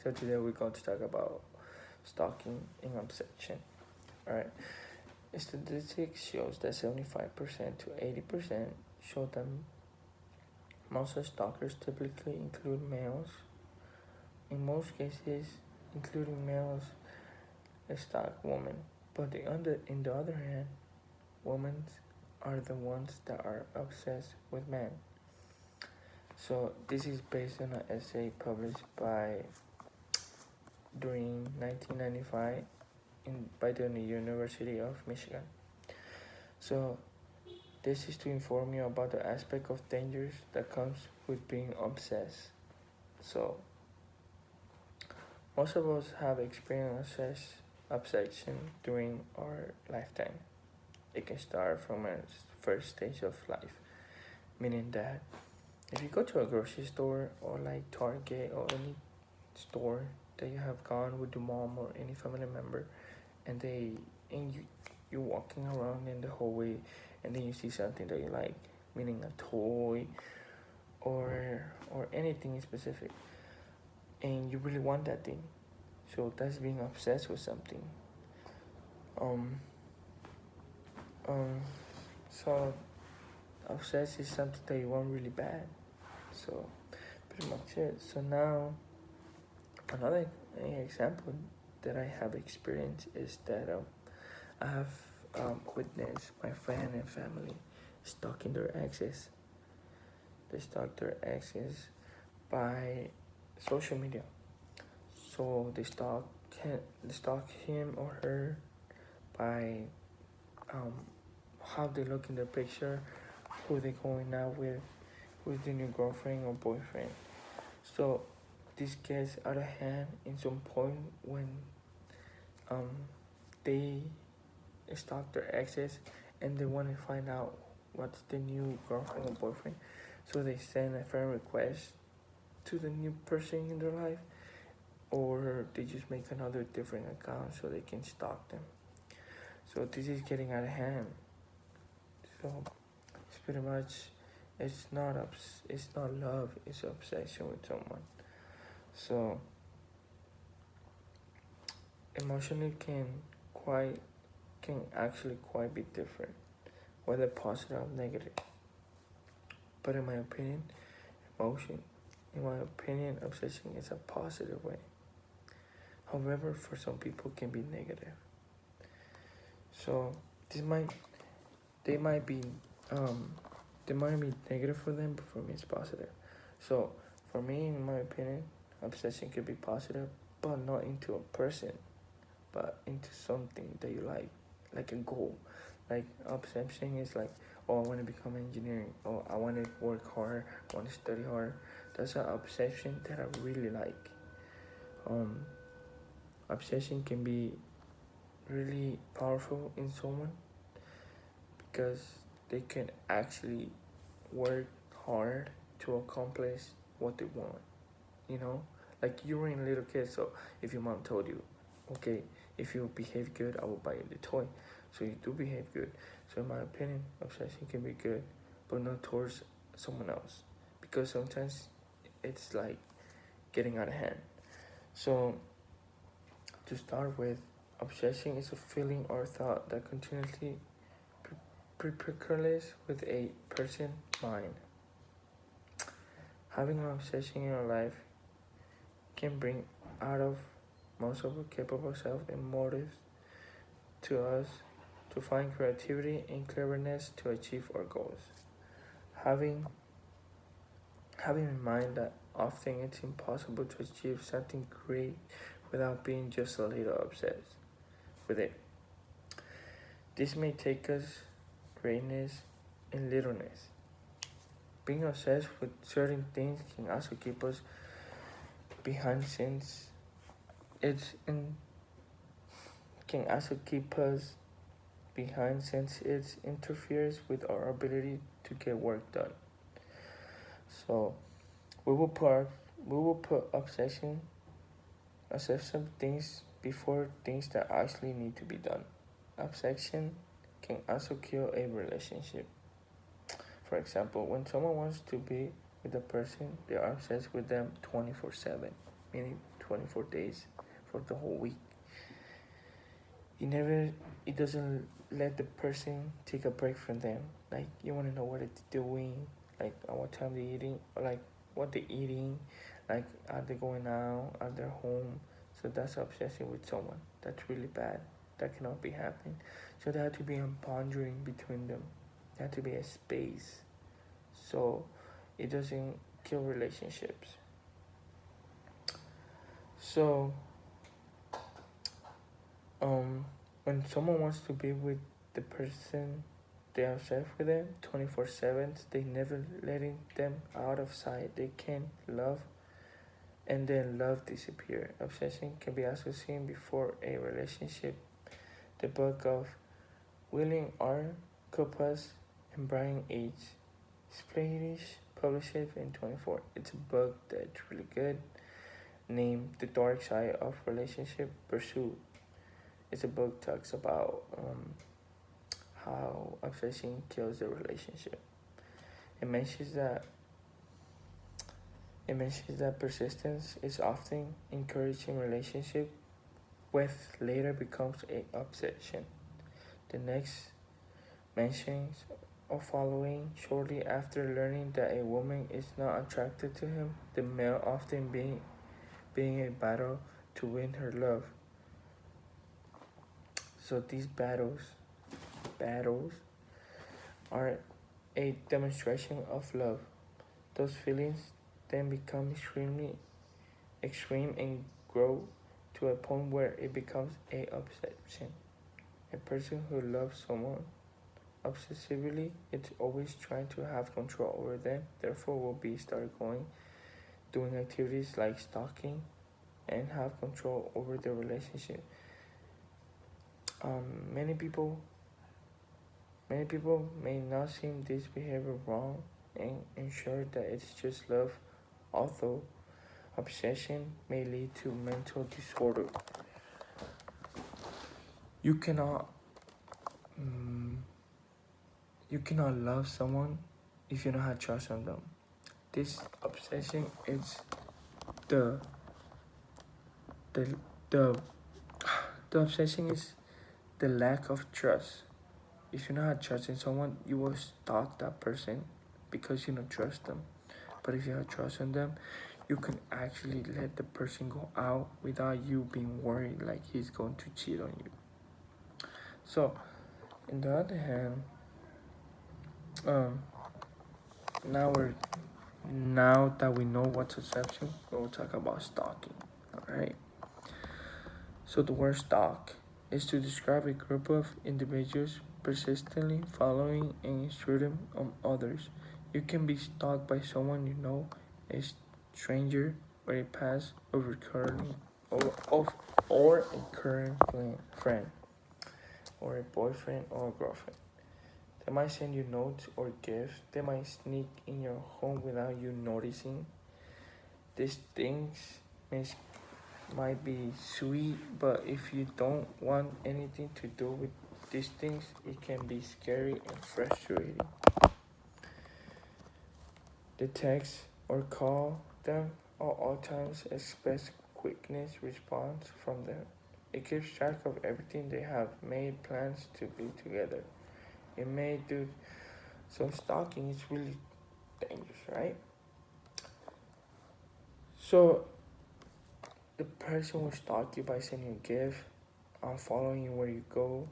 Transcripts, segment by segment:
So today we're going to talk about stalking and obsession. Alright. Statistics shows that 75% to 80% show that most stalkers typically include males. In most cases, including males stalk women. But in the other hand, women are the ones that are obsessed with men. So this is based on an essay published during 1995 by the University of Michigan. So this is to inform you about the aspect of dangers that comes with being obsessed. So most of us have experienced obsession during our lifetime. It can start from a first stage of life, meaning that if you go to a grocery store or like Target or any store that you have gone with your mom or any family member, and you're walking around in the hallway, and then you see something that you like, meaning a toy or anything specific, and you really want that thing. So that's being obsessed with something. Um, um, so obsessed is something that you want really bad. So pretty much it. So now another example that I have experienced is that I have witnessed my friend and family stalking their exes. They stalk their exes by social media. So they stalk him or her by um, how they look in the picture, who they going out with, who's the new girlfriend or boyfriend. So this gets out of hand in some point when um, they stalk their exes and they want to find out what's the new girlfriend or boyfriend. So they send a friend request to the new person in their life, or they just make another different account so they can stalk them. So this is getting out of hand. So it's pretty much it's not love, it's obsession with someone. So emotionally can actually quite be different, whether positive or negative. But emotion in my opinion, obsession is a positive way. However, for some people can be negative. So this might they might be um they might be negative for them, but for me it's positive. So for me, in my opinion, obsession could be positive, but not into a person, but into something that you like a goal. Like obsession is like, oh, I want to become an engineer, or I want to work hard, I want to study hard. That's an obsession that I really like. Um, Obsession can be really powerful in someone because they can actually work hard to accomplish what they want. You know, like you were a little kid, so if your mom told you, okay, if you behave good, I will buy you the toy. So you do behave good. So in my opinion, obsession can be good, but not towards someone else, because sometimes it's like getting out of hand. So to start with, obsession is a feeling or thought that continuously preocupates with a person's mind. Having an obsession in your life can bring out of most of our capable self and motives to us to find creativity and cleverness to achieve our goals. Having having in mind that often it's impossible to achieve something great without being just a little obsessed with it. This may take us greatness and littleness. Being obsessed with certain things can also keep us behind since it's in can also keep us behind since it interferes with our ability to get work done. So we will put we will put obsession things before things that actually need to be done. Obsession can also kill a relationship. For example, when someone wants to be with a person, they are obsessed with them 24/7. meaning 24 days for the whole week. It doesn't let the person take a break from them. Like, you want to know what it's doing, like at what time they're eating, or like what they're eating, like are they going out, are they home. So that's obsessing with someone. That's really bad. That cannot be happening. So there had to be a boundary between them. There had to be a space. So it doesn't kill relationships. So when someone wants to be with the person they are safe with them 24/7, they never letting them out of sight. They can love and then love disappear. Obsession can be also seen before a relationship. The book of William R. Koppes and Brian H. Spladish published it in 24. It's a book that's really good, named The Dark Side of Relationship Pursuit. It's a book talks about how obsession kills the relationship. It mentions that persistence is often encouraged in relationship, with later becomes a obsession. The next mentions of following shortly after learning that a woman is not attracted to him, the male often being a battle to win her love. So these battles are a demonstration of love. Those feelings then become extreme and grow to a point where it becomes a obsession. A person who loves someone obsessively is always trying to have control over them, therefore will be start doing activities like stalking and have control over the relationship. Many people may not seem this behavior wrong and ensure that it's just love, although obsession may lead to mental disorder. You cannot love someone if you don't have trust on them. This obsession is the the the the obsession is the lack of trust. If you don't have trust in someone, you will stalk that person because you don't trust them. But if you have trust in them, you can actually let the person go out without you being worried like he's going to cheat on you. So, on the other hand, um, now that we know what's obsession, we'll talk about stalking. All right. So the word stalk is to describe a group of individuals persistently following and intruding on others. You can be stalked by someone you know, a stranger, or a past or recurring or a current friend, or a boyfriend or a girlfriend. They might send you notes or gifts. They might sneak in your home without you noticing. These things may might be sweet, but if you don't want anything to do with these things, it can be scary and frustrating. The text or call them at all times expects quickness response from them. It keeps track of everything they have made plans to be together. It may do so. Stalking is really dangerous, right? So the person will stalk you by sending you a gift, following you where you go,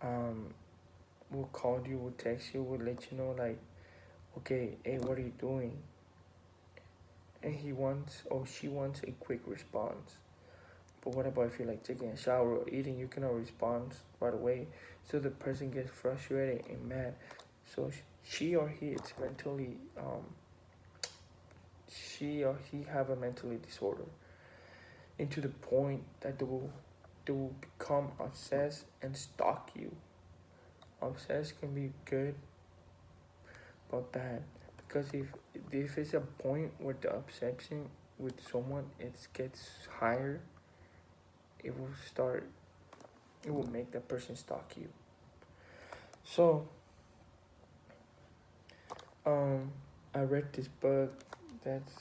um, will call you, will text you, will let you know like, okay, hey, what are you doing? And he wants or she wants a quick response. But what about if you're like taking a shower or eating? You cannot respond right away. So the person gets frustrated and mad. So she or he it's mentally she or he have a mentally disorder, and to the point that they will become obsessed and stalk you. Obsessed can be good but bad, because if it's a point where the obsession with someone it gets higher, it will start it will make that person stalk you. So I read this book that's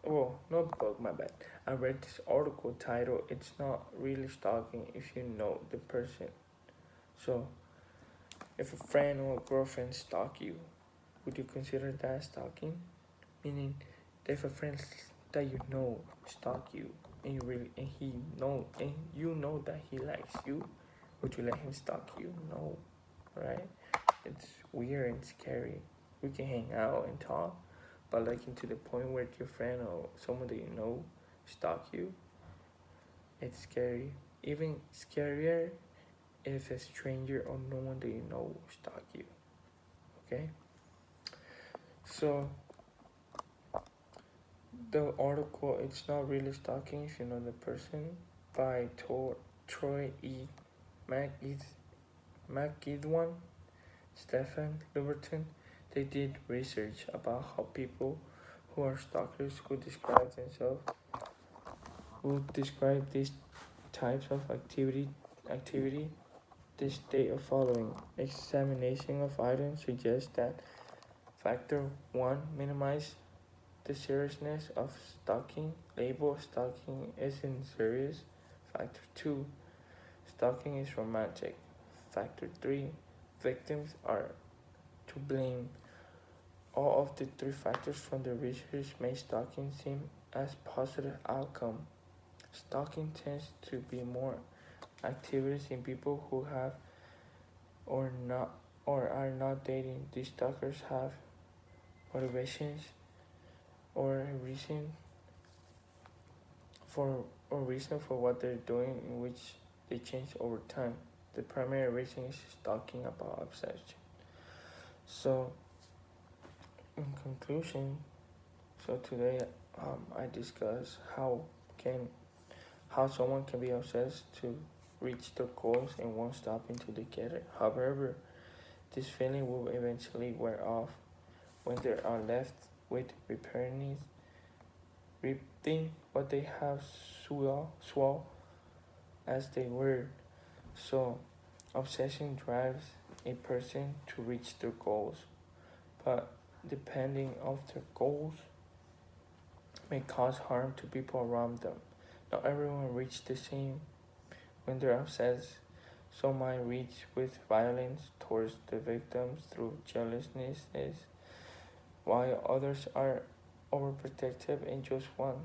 well, not book, my bad. I read this article titled "It's Not Really Stalking If You Know the Person." So, if a friend or a girlfriend stalk you, would you consider that stalking? Meaning, if a friend that you know stalk you, and you know that he likes you, would you let him stalk you? No, right? It's weird and scary. We can hang out and talk, but like to the point where your friend or someone that you know stalk you, it's scary. Even scarier if a stranger or no one that you know stalk you. Okay, so the article "It's Not Really Stalking If You Know the Person" by Troy E. McEdwan, Stephen Luberton. They did research about how people who are stalkers who describe these types of activity. This data following examination of items suggests that factor 1 minimize the seriousness of stalking. Label stalking isn't serious. Factor 2, stalking is romantic. Factor 3, victims are to blame. All of the three factors from the research make stalking seem as positive outcome. Stalking tends to be more activities in people who have or not or are not dating. These stalkers have motivations or a reason for what they're doing in which they change over time. The primary reason is talking about obsession. So, in conclusion, today I discuss can how someone can be obsessed to reach their goals and won't stop until they get it. However, this feeling will eventually wear off when they are left with repeating what they have swore as they were. So, obsession drives a person to reach their goals, but depending on their goals may cause harm to people around them. Not everyone reaches the same when they're obsessed. Some might reach with violence towards the victims through jealousness, while others are overprotective and just want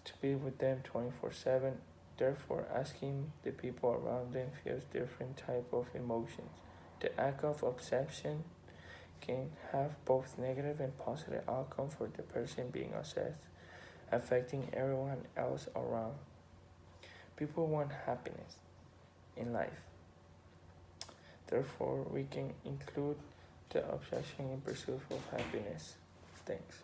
to be with them 24/7. Therefore, asking the people around them feels different type of emotions. The act of obsession can have both negative and positive outcome for the person being obsessed, affecting everyone else around. People want happiness in life. Therefore, we can include the obsession in pursuit of happiness. Thanks.